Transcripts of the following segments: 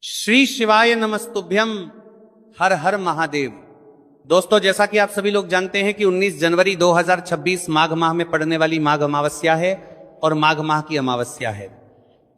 श्री शिवाय नमस्तुभ्यम। हर हर महादेव। दोस्तों, जैसा कि आप सभी लोग जानते हैं कि 19 जनवरी 2026 माघ माह में पड़ने वाली माघ अमावस्या है और माघ माह की अमावस्या है।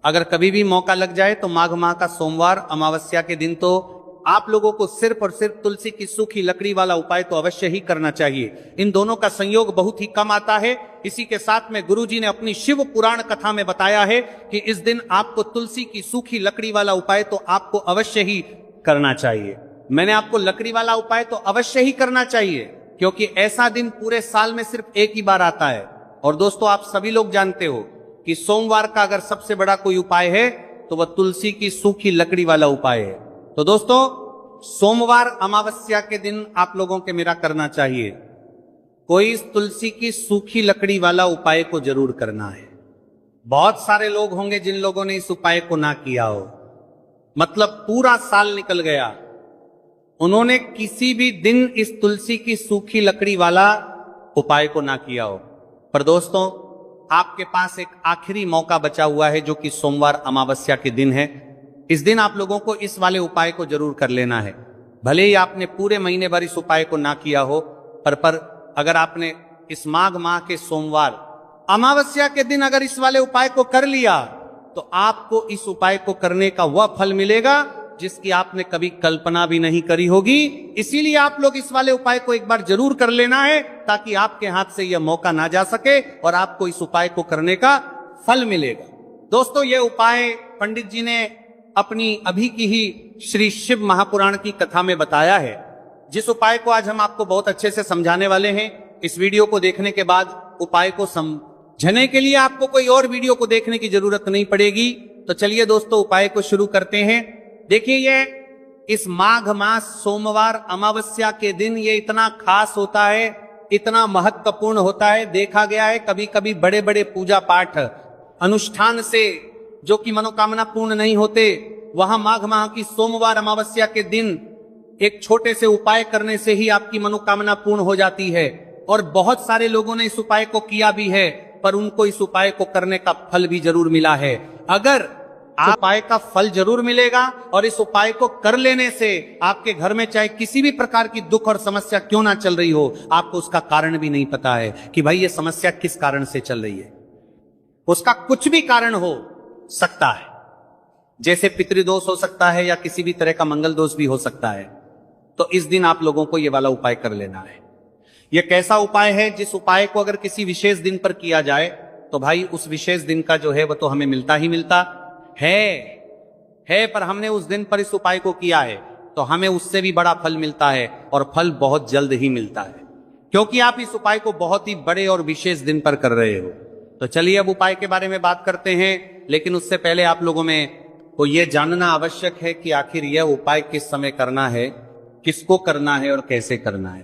अगर कभी भी मौका लग जाए तो माघ माह का सोमवार अमावस्या के दिन तो आप लोगों को सिर्फ और सिर्फ तुलसी की सूखी लकड़ी वाला उपाय तो अवश्य ही करना चाहिए। इन दोनों का संयोग बहुत ही कम आता है। इसी के साथ में गुरुजी ने अपनी शिव पुराण कथा में बताया है कि इस दिन आपको तुलसी की सूखी लकड़ी वाला उपाय तो आपको अवश्य ही करना चाहिए। मैंने आपको लकड़ी वाला उपाय तो अवश्य ही करना चाहिए क्योंकि ऐसा दिन पूरे साल में सिर्फ एक ही बार आता है। और दोस्तों, आप सभी लोग जानते हो कि सोमवार का अगर सबसे बड़ा कोई उपाय है तो वह तुलसी की सूखी लकड़ी वाला उपाय है। तो दोस्तों, सोमवार अमावस्या के दिन आप लोगों के मेरा करना चाहिए, कोई इस तुलसी की सूखी लकड़ी वाला उपाय को जरूर करना है। बहुत सारे लोग होंगे जिन लोगों ने इस उपाय को ना किया हो, मतलब पूरा साल निकल गया, उन्होंने किसी भी दिन इस तुलसी की सूखी लकड़ी वाला उपाय को ना किया हो। पर दोस्तों, आपके पास एक आखिरी मौका बचा हुआ है जो कि सोमवार अमावस्या के दिन है। इस दिन आप लोगों को इस वाले उपाय को जरूर कर लेना है। भले ही आपने पूरे महीने भर इस उपाय को ना किया हो, पर अगर आपने इस माघ माह के सोमवार अमावस्या के दिन अगर इस वाले उपाय को कर लिया तो आपको इस उपाय को करने का वह फल मिलेगा जिसकी आपने कभी कल्पना भी नहीं करी होगी। इसीलिए आप लोग इस वाले उपाय को एक बार जरूर कर लेना है ताकि आपके हाथ से यह मौका ना जा सके और आपको इस उपाय को करने का फल मिलेगा। दोस्तों, यह उपाय पंडित जी ने अपनी अभी की ही श्री शिव महापुराण की कथा में बताया है, जिस उपाय को आज हम आपको बहुत अच्छे से समझाने वाले हैं। इस वीडियो को देखने के बाद उपाय को समझने के लिए आपको कोई और वीडियो को देखने की जरूरत नहीं पड़ेगी। तो चलिए दोस्तों, उपाय को शुरू करते हैं। देखिए, ये इस माघ मास सोमवार अमावस्या के दिन ये इतना खास होता है, इतना महत्वपूर्ण होता है। देखा गया है कभी कभी बड़े बड़े पूजा पाठ अनुष्ठान से जो कि मनोकामना पूर्ण नहीं होते, वहां माघ माह की सोमवार अमावस्या के दिन एक छोटे से उपाय करने से ही आपकी मनोकामना पूर्ण हो जाती है। और बहुत सारे लोगों ने इस उपाय को किया भी है, पर उनको इस उपाय को करने का फल भी जरूर मिला है। अगर आप उपाय का फल जरूर मिलेगा और इस उपाय को कर लेने से आपके घर में चाहे किसी भी प्रकार की दुख और समस्या क्यों ना चल रही हो, आपको उसका कारण भी नहीं पता है कि भाई ये समस्या किस कारण से चल रही है। उसका कुछ भी कारण हो सकता है, जैसे पितृदोष हो सकता है या किसी भी तरह का मंगल दोष भी हो सकता है। तो इस दिन आप लोगों को यह वाला उपाय कर लेना है। यह कैसा उपाय है जिस उपाय को अगर किसी विशेष दिन पर किया जाए तो भाई उस विशेष दिन का जो है वह तो हमें मिलता ही मिलता है, पर हमने उस दिन पर इस उपाय को किया है तो हमें उससे भी बड़ा फल मिलता है और फल बहुत जल्द ही मिलता है, क्योंकि आप इस उपाय को बहुत ही बड़े और विशेष दिन पर कर रहे हो। तो चलिए अब उपाय के बारे में बात करते हैं, लेकिन उससे पहले आप लोगों में को यह जानना आवश्यक है कि आखिर यह उपाय किस समय करना है, किसको करना है और कैसे करना है।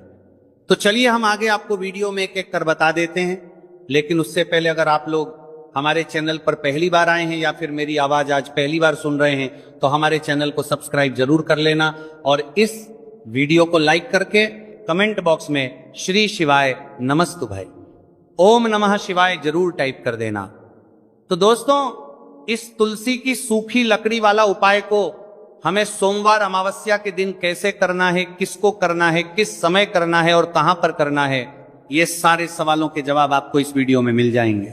तो चलिए हम आगे आपको वीडियो में एक एक कर बता देते हैं। लेकिन उससे पहले अगर आप लोग हमारे चैनल पर पहली बार आए हैं या फिर मेरी आवाज आज पहली बार सुन रहे हैं तो हमारे चैनल को सब्सक्राइब जरूर कर लेना और इस वीडियो को लाइक करके कमेंट बॉक्स में श्री शिवाय नमस्तु भाई ओम नमः शिवाय जरूर टाइप कर देना। तो दोस्तों, इस तुलसी की सूखी लकड़ी वाला उपाय को हमें सोमवार अमावस्या के दिन कैसे करना है, किसको करना है, किस समय करना है और कहां पर करना है, ये सारे सवालों के जवाब आपको इस वीडियो में मिल जाएंगे।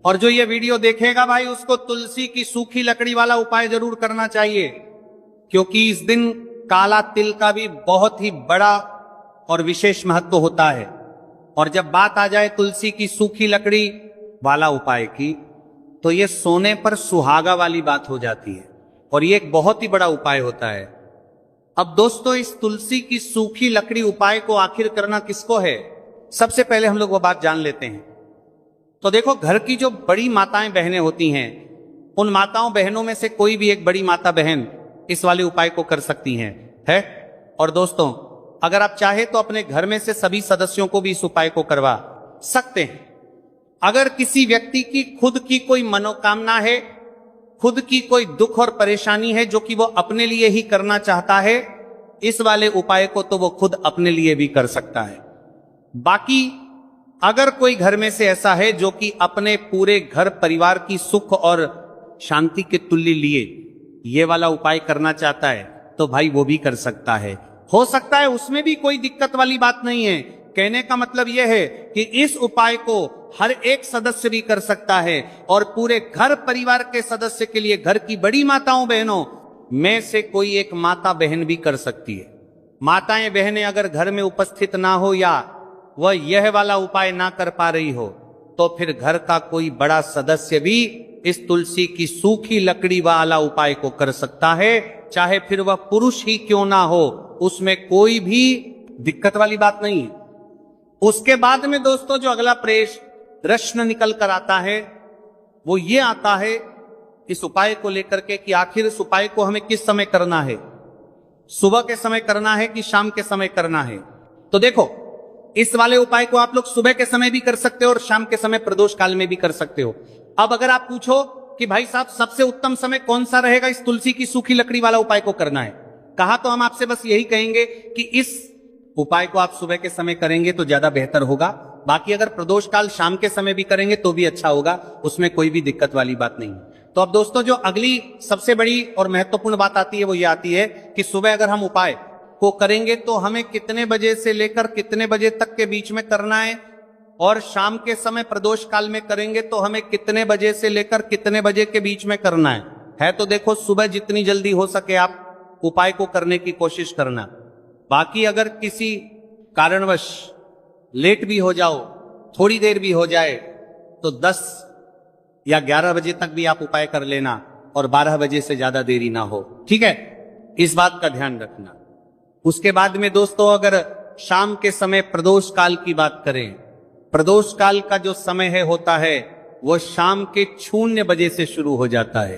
और जो ये वीडियो देखेगा भाई उसको तुलसी की सूखी लकड़ी वाला उपाय जरूर करना चाहिए, क्योंकि इस दिन काला तिल का भी बहुत ही बड़ा और विशेष महत्व होता है। और जब बात आ जाए तुलसी की सूखी लकड़ी वाला उपाय की तो ये सोने पर सुहागा वाली बात हो जाती है और ये एक बहुत ही बड़ा उपाय होता है। अब दोस्तों, इस तुलसी की सूखी लकड़ी उपाय को आखिर करना किसको है, सबसे पहले हम लोग वो बात जान लेते हैं। तो देखो, घर की जो बड़ी माताएं बहनें होती हैं, उन माताओं बहनों में से कोई भी एक बड़ी माता बहन इस वाले उपाय को कर सकती है। और दोस्तों, अगर आप चाहे तो अपने घर में से सभी सदस्यों को भी इस उपाय को करवा सकते हैं। अगर किसी व्यक्ति की खुद की कोई मनोकामना है, खुद की कोई दुख और परेशानी है जो कि वो अपने लिए ही करना चाहता है, इस वाले उपाय को तो वो खुद अपने लिए भी कर सकता है। बाकी अगर कोई घर में से ऐसा है जो कि अपने पूरे घर परिवार की सुख और शांति के तुल्य लिए ये वाला उपाय करना चाहता है तो भाई वो भी कर सकता है, हो सकता है उसमें भी कोई दिक्कत वाली बात नहीं है। कहने का मतलब यह है कि इस उपाय को हर एक सदस्य भी कर सकता है और पूरे घर परिवार के सदस्य के लिए, घर की बड़ी माताओं बहनों में से कोई एक माता बहन भी कर सकती है। माताएं बहनें अगर घर में उपस्थित ना हो या वह यह वाला उपाय ना कर पा रही हो तो फिर घर का कोई बड़ा सदस्य भी इस तुलसी की सूखी लकड़ी वाला उपाय को कर सकता है, चाहे फिर वह पुरुष ही क्यों ना हो, उसमें कोई भी दिक्कत वाली बात नहीं है। उसके बाद में दोस्तों जो अगला प्रश्न निकल कर आता है वो ये आता है इस उपाय को लेकर के कि आखिर इस उपाय को हमें किस समय करना है, सुबह के समय करना है कि शाम के समय करना है। तो देखो, इस वाले उपाय को आप लोग सुबह के समय भी कर सकते हो और शाम के समय प्रदोष काल में भी कर सकते हो। अब अगर आप पूछो कि भाई साहब सबसे उत्तम समय कौन सा रहेगा इस तुलसी की सूखी लकड़ी वाला उपाय को करना है, कहा तो हम आपसे बस यही कहेंगे कि इस उपाय को आप सुबह के समय करेंगे तो ज्यादा बेहतर होगा। बाकी अगर प्रदोष काल शाम के समय भी करेंगे तो भी अच्छा होगा, उसमें कोई भी दिक्कत वाली बात नहीं। तो अब दोस्तों जो अगली सबसे बड़ी और महत्वपूर्ण बात आती है वो ये आती है कि सुबह अगर हम उपाय को करेंगे तो हमें कितने बजे से लेकर कितने बजे तक के बीच में करना है, और शाम के समय प्रदोष काल में करेंगे तो हमें कितने बजे से लेकर कितने बजे के बीच में करना है। तो देखो, सुबह जितनी जल्दी हो सके आप उपाय को करने की कोशिश करना। बाकी अगर किसी कारणवश लेट भी हो जाओ, थोड़ी देर भी हो जाए, तो 10 या 11 बजे तक भी आप उपाय कर लेना और 12 बजे से ज्यादा देरी ना हो, ठीक है, इस बात का ध्यान रखना। उसके बाद में दोस्तों अगर शाम के समय प्रदोष काल की बात करें, प्रदोष काल का जो समय होता है वो शाम के 0 बजे से शुरू हो जाता है।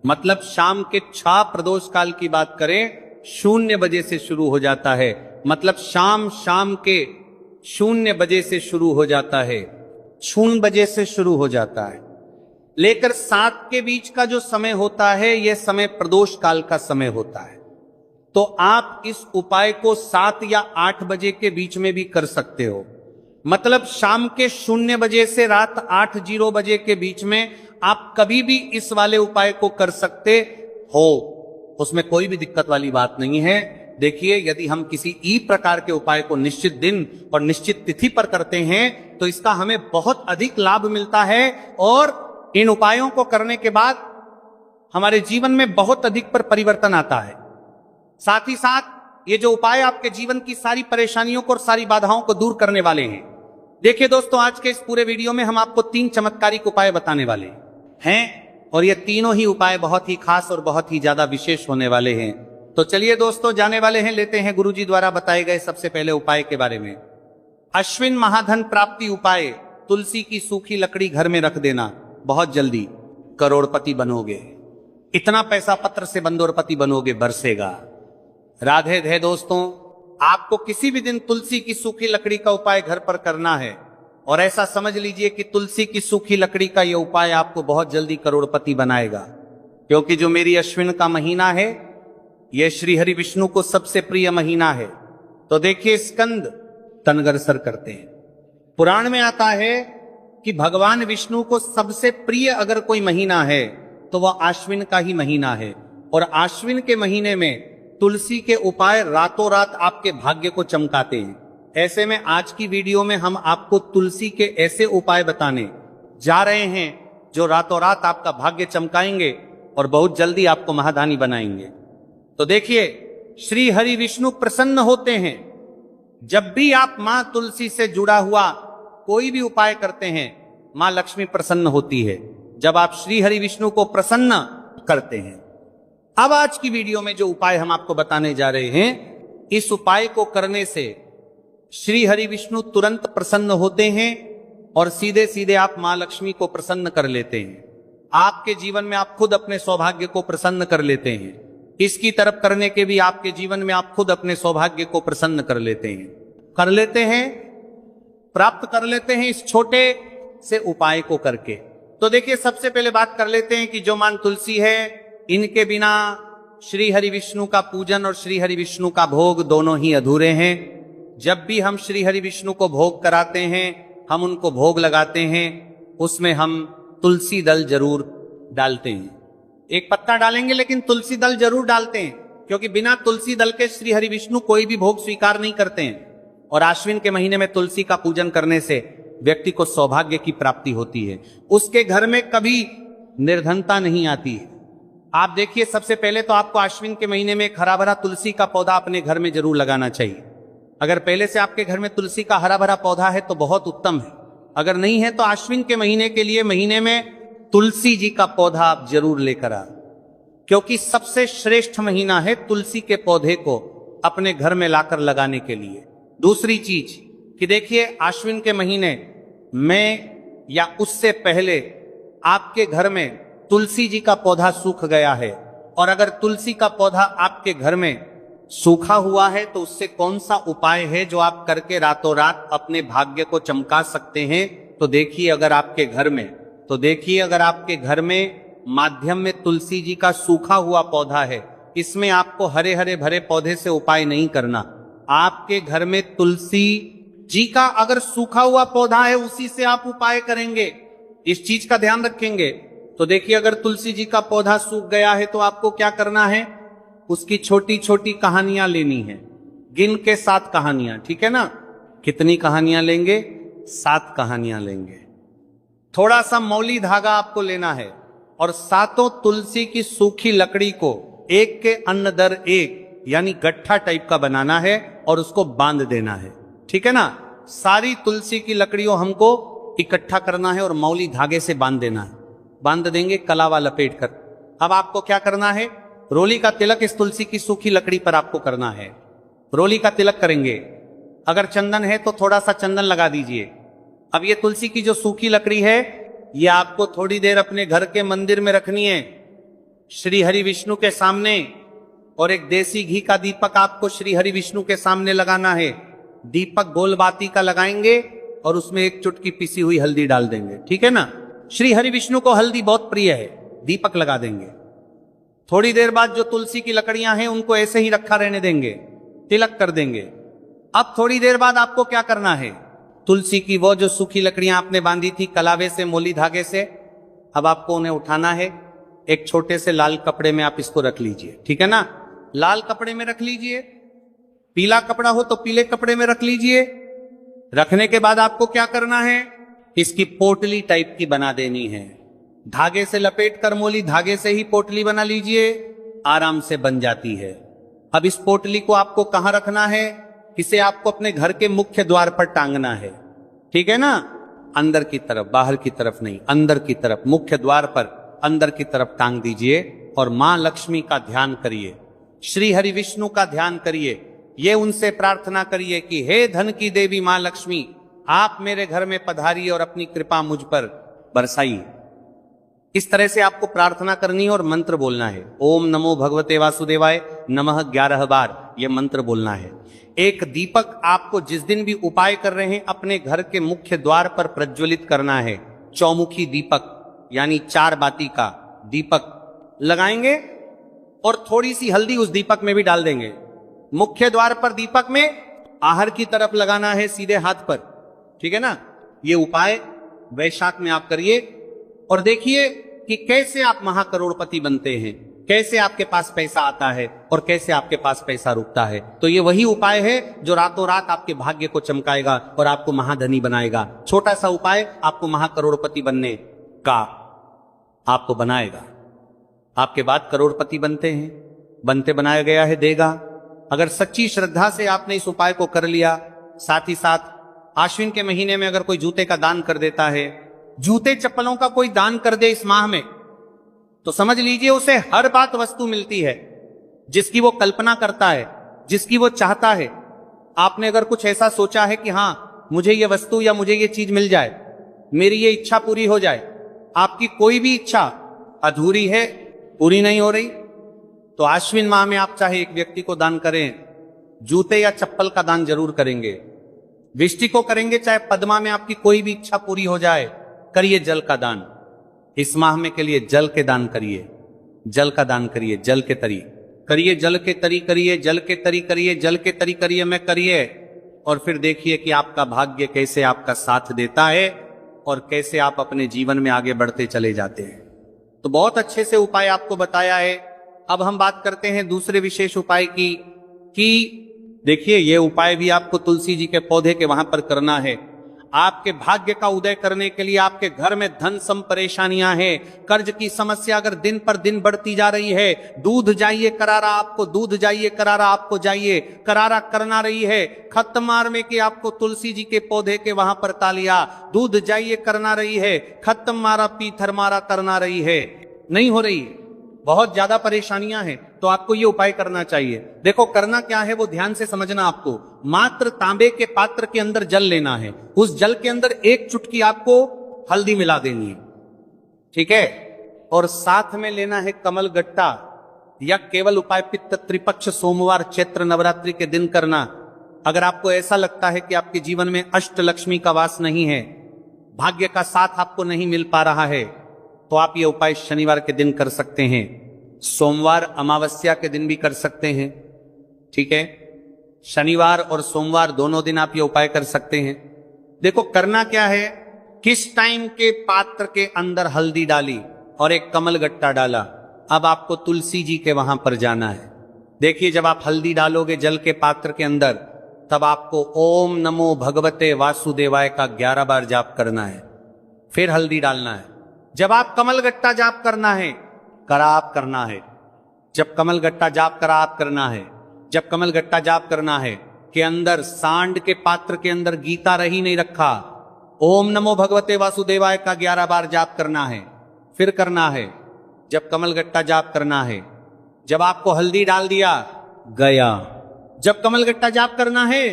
मतलब शाम के 6 प्रदोष काल की बात करें 0 बजे से शुरू हो जाता है। मतलब शाम के 0 बजे से शुरू हो जाता है, 0 बजे से शुरू हो जाता है। लेकर 7 के बीच का जो समय होता है यह समय प्रदोष काल का समय होता है। तो आप इस उपाय को 7 या 8 बजे के बीच में भी कर सकते हो। मतलब शाम के 0 बजे से रात 8:00 बजे के बीच में आप कभी भी इस वाले उपाय को कर सकते हो, उसमें कोई भी दिक्कत वाली बात नहीं है। देखिए, यदि हम किसी ई प्रकार के उपाय को निश्चित दिन और निश्चित तिथि पर करते हैं तो इसका हमें बहुत अधिक लाभ मिलता है और इन उपायों को करने के बाद हमारे जीवन में बहुत अधिक पर परिवर्तन आता है। साथ ही साथ ये जो उपाय आपके जीवन की सारी परेशानियों को और सारी बाधाओं को दूर करने वाले हैं। देखिए दोस्तों, आज के इस पूरे वीडियो में हम आपको 3 चमत्कारिक उपाय बताने वाले हैं और ये तीनों ही उपाय बहुत ही खास और बहुत ही ज्यादा विशेष होने वाले हैं। तो चलिए दोस्तों, जाने वाले हैं, लेते हैं गुरुजी द्वारा बताए गए सबसे पहले उपाय के बारे में। अश्विन महाधन प्राप्ति उपाय, तुलसी की सूखी लकड़ी घर में रख देना, बहुत जल्दी करोड़पति बनोगे। इतना पैसा पत्र से बंदोरपति बनोगे, बरसेगा। राधे धे दोस्तों, आपको किसी भी दिन तुलसी की सूखी लकड़ी का उपाय घर पर करना है और ऐसा समझ लीजिए कि तुलसी की सूखी लकड़ी का यह उपाय आपको बहुत जल्दी करोड़पति बनाएगा। क्योंकि जो मेरी अश्विन का महीना है यह श्री हरि विष्णु को सबसे प्रिय महीना है। तो देखिए, स्कंद तनगरसर करते हैं। पुराण में आता है कि भगवान विष्णु को सबसे प्रिय अगर कोई महीना है तो वह आश्विन का ही महीना है। और आश्विन के महीने में तुलसी के उपाय रातों रात आपके भाग्य को चमकाते हैं। ऐसे में आज की वीडियो में हम आपको तुलसी के ऐसे उपाय बताने जा रहे हैं जो रातों रात आपका भाग्य चमकाएंगे और बहुत जल्दी आपको महादानी बनाएंगे। तो देखिए, श्री हरि विष्णु प्रसन्न होते हैं जब भी आप मां तुलसी से जुड़ा हुआ कोई भी उपाय करते हैं। मां लक्ष्मी प्रसन्न होती है जब आप श्री हरि विष्णु को प्रसन्न करते हैं। अब आज की वीडियो में जो उपाय हम आपको बताने जा रहे हैं, इस उपाय को करने से श्री हरि विष्णु तुरंत प्रसन्न होते हैं और सीधे सीधे आप मां लक्ष्मी को प्रसन्न कर लेते हैं। आपके जीवन में आप खुद अपने सौभाग्य को प्रसन्न कर लेते हैं। इसकी तरफ करने के भी आपके जीवन में आप खुद अपने सौभाग्य को प्रसन्न कर लेते हैं, प्राप्त कर लेते हैं इस छोटे से उपाय को करके। तो देखिए, सबसे पहले बात कर लेते हैं कि जो मां तुलसी है, इनके बिना श्री हरि विष्णु का पूजन और श्री हरि विष्णु का भोग दोनों ही अधूरे हैं। जब भी हम श्री हरि विष्णु को भोग कराते हैं, हम उनको भोग लगाते हैं, उसमें हम तुलसी दल जरूर डालते हैं। एक पत्ता डालेंगे, लेकिन तुलसी दल जरूर डालते हैं, क्योंकि बिना तुलसी दल के श्री हरि विष्णु कोई भी भोग स्वीकार नहीं करते हैं। और आश्विन के महीने में तुलसी का पूजन करने से व्यक्ति को सौभाग्य की प्राप्ति होती है, उसके घर में कभी निर्धनता नहीं आती है। आप देखिए, सबसे पहले तो आपको आश्विन के महीने में एक हरा भरा तुलसी का पौधा अपने घर में जरूर लगाना चाहिए। अगर पहले से आपके घर में तुलसी का हरा भरा पौधा है तो बहुत उत्तम है, अगर नहीं है तो आश्विन के महीने के लिए महीने में तुलसी जी का पौधा आप जरूर लेकर आ, क्योंकि सबसे श्रेष्ठ महीना है तुलसी के पौधे को अपने घर में लाकर लगाने के लिए। दूसरी चीज कि देखिए, आश्विन के महीने में या उससे पहले आपके घर में तुलसी जी का पौधा सूख गया है, और अगर तुलसी का पौधा आपके घर में सूखा हुआ है तो उससे कौन सा उपाय है जो आप करके रातों रात अपने भाग्य को चमका सकते हैं। तो देखिए, अगर आपके घर में माध्यम में तुलसी जी का सूखा हुआ पौधा है, इसमें आपको हरे हरे भरे पौधे से उपाय नहीं करना। आपके घर में तुलसी जी का अगर सूखा हुआ पौधा है, उसी से आप उपाय करेंगे, इस चीज का ध्यान रखेंगे। तो देखिए, अगर तुलसी जी का पौधा सूख गया है तो आपको क्या करना है, उसकी छोटी छोटी कहानियां लेनी है, गिन के 7 कहानियां, ठीक है ना। कितनी कहानियां लेंगे? 7 कहानियां लेंगे। थोड़ा सा मौली धागा आपको लेना है, और 7 तुलसी की सूखी लकड़ी को एक के अन्न दर एक, यानी गट्ठा टाइप का बनाना है और उसको बांध देना है, ठीक है ना। सारी तुलसी की लकड़ियों हमको इकट्ठा करना है और मौली धागे से बांध देना है। बांध देंगे कलावा लपेट कर। अब आपको क्या करना है, रोली का तिलक इस तुलसी की सूखी लकड़ी पर आपको करना है। रोली का तिलक करेंगे, अगर चंदन है तो थोड़ा सा चंदन लगा दीजिए। अब ये तुलसी की जो सूखी लकड़ी है, ये आपको थोड़ी देर अपने घर के मंदिर में रखनी है, श्री हरि विष्णु के सामने, और एक देसी घी का दीपक आपको श्री हरि विष्णु के सामने लगाना है। दीपक गोलबाती का लगाएंगे और उसमें एक चुटकी पिसी हुई हल्दी डाल देंगे, ठीक है ना। श्री हरि विष्णु को हल्दी बहुत प्रिय है, दीपक लगा देंगे। थोड़ी देर बाद जो तुलसी की लकड़ियां हैं उनको ऐसे ही रखा रहने देंगे, तिलक कर देंगे। अब थोड़ी देर बाद आपको क्या करना है, तुलसी की वो जो सूखी लकड़ियां आपने बांधी थी कलावे से, मोली धागे से, अब आपको उन्हें उठाना है। एक छोटे से लाल कपड़े में आप इसको रख लीजिए, ठीक है ना। लाल कपड़े में रख लीजिए, पीला कपड़ा हो तो पीले कपड़े में रख लीजिए। रखने के बाद आपको क्या करना है, इसकी पोटली टाइप की बना देनी है। धागे से लपेट कर मोली धागे से ही पोटली बना लीजिए, आराम से बन जाती है। अब इस पोटली को आपको कहां रखना है, इसे आपको अपने घर के मुख्य द्वार पर टांगना है, ठीक है ना। अंदर की तरफ, बाहर की तरफ नहीं, अंदर की तरफ, मुख्य द्वार पर अंदर की तरफ टांग दीजिए। और मां लक्ष्मी का ध्यान करिए, श्री हरि विष्णु का ध्यान करिए। ये उनसे प्रार्थना करिए कि हे धन की देवी मां लक्ष्मी, आप मेरे घर में पधारिए और अपनी कृपा मुझ पर बरसाइए। इस तरह से आपको प्रार्थना करनी है और मंत्र बोलना है। ओम नमो भगवते वासुदेवाय नमः 11 बार यह मंत्र बोलना है। एक दीपक आपको जिस दिन भी उपाय कर रहे हैं अपने घर के मुख्य द्वार पर प्रज्वलित करना है। चौमुखी दीपक यानी 4 बाती का दीपक लगाएंगे और थोड़ी सी हल्दी उस दीपक में भी डाल देंगे। मुख्य द्वार पर दीपक में आहर की तरफ लगाना है, सीधे हाथ पर, ठीक है ना। ये उपाय वैशाख में आप करिए और देखिए कि कैसे आप महाकरोड़पति बनते हैं, कैसे आपके पास पैसा आता है और कैसे आपके पास पैसा रुकता है। तो ये वही उपाय है जो रातों रात आपके भाग्य को चमकाएगा और आपको महाधनी बनाएगा। छोटा सा उपाय आपको महाकरोड़पति बनने का आपको बनाएगा। आपके बाद करोड़पति बनते हैं, बनते बनाया गया है देगा। अगर सच्ची श्रद्धा से आपने इस उपाय को कर लिया, साथ ही साथ आश्विन के महीने में अगर कोई जूते का दान कर देता है, जूते चप्पलों का कोई दान कर दे इस माह में, तो समझ लीजिए उसे हर बात वस्तु मिलती है जिसकी वो कल्पना करता है, जिसकी वो चाहता है। आपने अगर कुछ ऐसा सोचा है कि हां मुझे ये वस्तु या मुझे ये चीज मिल जाए, मेरी ये इच्छा पूरी हो जाए, आपकी कोई भी इच्छा अधूरी है, पूरी नहीं हो रही, तो आश्विन माह में आप चाहे एक व्यक्ति को दान करें, जूते या चप्पल का दान जरूर करेंगे। विष्टि को करेंगे, चाहे पद्मा में आपकी कोई भी इच्छा पूरी हो जाए, करिए जल का दान। इस माह में के लिए जल के दान करिए, जल का दान करिए, जल के तरी करिए, जल के तरी करिए, जल के तरी करिए, जल के तरी करिए में करिए। और फिर देखिए कि आपका भाग्य कैसे आपका साथ देता है और कैसे आप अपने जीवन में आगे बढ़ते चले जाते हैं। तो बहुत अच्छे से उपाय आपको बताया है। अब हम बात करते हैं दूसरे विशेष उपाय की, कि देखिए ये उपाय भी आपको तुलसी जी के पौधे के वहां पर करना है। आपके भाग्य का उदय करने के लिए आपके घर में धन सम परेशानियां हैं, कर्ज की समस्या अगर दिन पर दिन बढ़ती जा रही है, दूध जाइए करारा आपको, दूध जाइए करारा आपको जाइए करारा करना रही है, खत मार में कि आपको तुलसी जी के पौधे के वहां पर तालिया, दूध जाइए करना रही है, खत्म मारा पीथर मारा करना रही है, नहीं हो रही है, बहुत ज्यादा परेशानियां हैं, तो आपको ये उपाय करना चाहिए। देखो करना क्या है वो ध्यान से समझना। आपको मात्र तांबे के पात्र के अंदर जल लेना है, उस जल के अंदर एक चुटकी आपको हल्दी मिला देनी है, ठीक है, और साथ में लेना है कमल गट्टा। या केवल उपाय पित्त त्रिपक्ष सोमवार चैत्र नवरात्रि के दिन करना। अगर आपको ऐसा लगता है कि आपके जीवन में अष्ट लक्ष्मी का वास नहीं है, भाग्य का साथ आपको नहीं मिल पा रहा है, तो आप ये उपाय शनिवार के दिन कर सकते हैं, सोमवार अमावस्या के दिन भी कर सकते हैं, ठीक है, शनिवार और सोमवार दोनों दिन आप ये उपाय कर सकते हैं। देखो करना क्या है, किस टाइम के पात्र के अंदर हल्दी डाली और एक कमल गट्टा डाला, अब आपको तुलसी जी के वहां पर जाना है। देखिए जब आप हल्दी डालोगे जल के पात्र के अंदर, तब आपको ओम नमो भगवते वासुदेवाय का 11 बार जाप करना है, फिर हल्दी डालना है। जब आप कमल गट्टा जाप करना है, कराप करना है, जब कमल गट्टा जाप कराप करना है, जब कमल गट्टा जाप करना है के अंदर सांड के पात्र के अंदर गीता रही नहीं रखा, ओम नमो भगवते वासुदेवाय का 11 बार जाप करना है, फिर करना है। जब कमल गट्टा जाप करना है, जब आपको हल्दी डाल दिया गया, जब कमल गट्टा जाप करना है,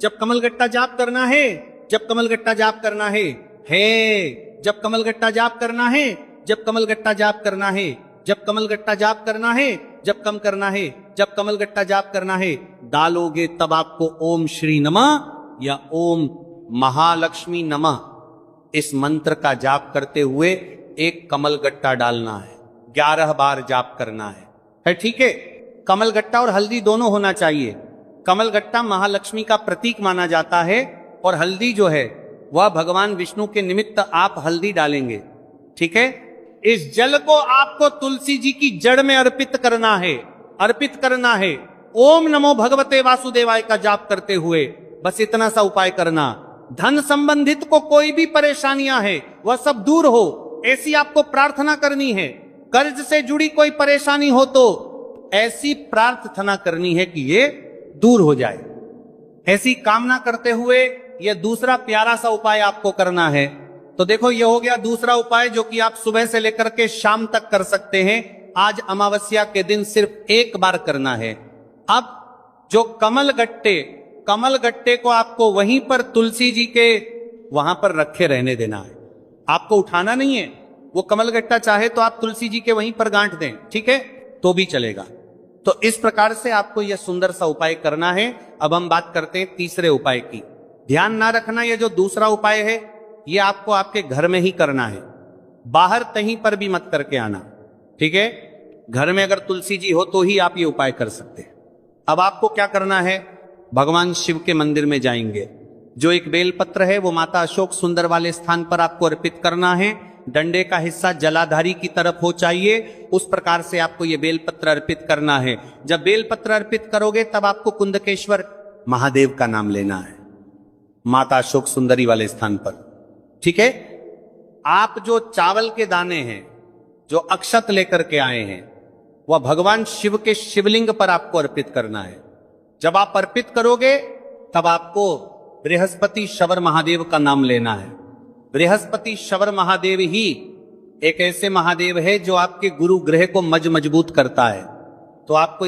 जब कमल गट्टा जाप करना है, जब कमल गट्टा जाप करना है, जब कमल गट्टा जाप करना है, जब कमल गट्टा जाप करना है, जब कमल गट्टा जाप करना है, जब कम करना है, जब कमल गट्टा जाप करना है, डालोगे तब आपको ओम श्री नमः या ओम महालक्ष्मी नमः इस मंत्र का जाप करते हुए एक कमल गट्टा डालना है, 11 बार जाप करना है, ठीक है। कमल गट्टा और हल्दी दोनों होना चाहिए। कमल गट्टा महालक्ष्मी का प्रतीक माना जाता है और हल्दी जो है वह भगवान विष्णु के निमित्त आप हल्दी डालेंगे, ठीक है। इस जल को आपको तुलसी जी की जड़ में अर्पित करना है, अर्पित करना है, ओम नमो भगवते वासुदेवाय का जाप करते हुए। बस इतना सा उपाय करना। धन संबंधित को कोई भी परेशानियां है वह सब दूर हो, ऐसी आपको प्रार्थना करनी है। कर्ज से जुड़ी कोई परेशानी हो तो ऐसी प्रार्थना करनी है कि ये दूर हो जाए। ऐसी कामना करते हुए यह दूसरा प्यारा सा उपाय आपको करना है। तो देखो ये हो गया दूसरा उपाय जो कि आप सुबह से लेकर के शाम तक कर सकते हैं। आज अमावस्या के दिन सिर्फ एक बार करना है। अब जो कमल गट्टे को आपको वहीं पर तुलसी जी के वहां पर रखे रहने देना है, आपको उठाना नहीं है। वो कमल गट्टा चाहे तो आप तुलसी जी के वहीं पर गांठ दें, ठीक है, तो भी चलेगा। तो इस प्रकार से आपको यह सुंदर सा उपाय करना है। अब हम बात करते हैं तीसरे उपाय की। ध्यान ना रखना, यह जो दूसरा उपाय है ये आपको आपके घर में ही करना है, बाहर कहीं पर भी मत करके आना, ठीक है। घर में अगर तुलसी जी हो तो ही आप ये उपाय कर सकते हैं। अब आपको क्या करना है, भगवान शिव के मंदिर में जाएंगे, जो एक बेलपत्र है वो माता अशोक सुंदर वाले स्थान पर आपको अर्पित करना है। डंडे का हिस्सा जलाधारी की तरफ हो चाहिए, उस प्रकार से आपको ये बेलपत्र अर्पित करना है। जब बेलपत्र अर्पित करोगे तब आपको कुंदकेश्वर महादेव का नाम लेना है, माता अशोक सुंदरी वाले स्थान पर, ठीक है। आप जो चावल के दाने हैं, जो अक्षत लेकर के आए हैं, वह भगवान शिव के शिवलिंग पर आपको अर्पित करना है। जब आप अर्पित करोगे तब आपको बृहस्पति शवर महादेव का नाम लेना है। बृहस्पति शवर महादेव ही एक ऐसे महादेव है जो आपके गुरु ग्रह को मजबूत करता है। तो आपको